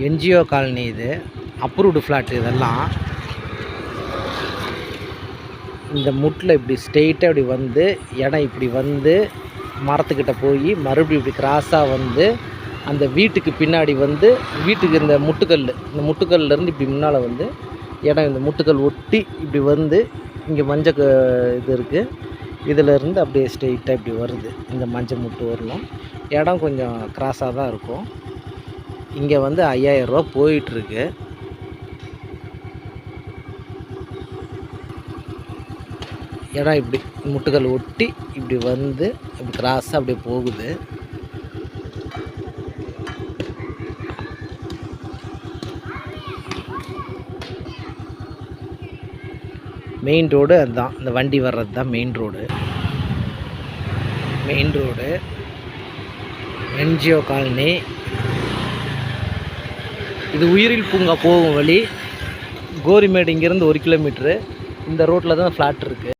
NGO colony இது. Approved flat இதெல்லாம். இந்த முட்டில் இப்படி ஸ்ட்ரெயிட்டாக இப்படி வந்து இடம் இப்படி வந்து மரத்துக்கிட்ட போய் மறுபடியும் இப்படி கிராஸாக வந்து அந்த வீட்டுக்கு பின்னாடி வந்து வீட்டுக்கு இந்த முட்டுக்கல்லேருந்து இப்படி முன்னால் வந்து இடம் இந்த முட்டுக்கல் ஒட்டி இப்படி வந்து இங்கே மஞ்சள் இது இருக்குது. இதிலேருந்து அப்படியே ஸ்ட்ரெயிட்டாக இப்படி வருது. இந்த மஞ்சள் முட்டு வரணும். இடம் கொஞ்சம் கிராஸாக தான் இருக்கும். இங்கே வந்து 5000 ரூபா போயிட்டுருக்கு. இடம் இப்படி முட்டுக்கல் ஒட்டி இப்படி வந்து இப்படி கிராஸாக அப்படியே போகுது. மெயின் ரோடு அதுதான். இந்த வண்டி வர்றது தான் மெயின் ரோடு. NGO colony. இது உயிரியல் பூங்கா போகும் வழி. கோரிமேடு இங்கேருந்து 1 கிலோமீட்ரு. இந்த ரோட்டில் தான் ஃப்ளாட் இருக்குது.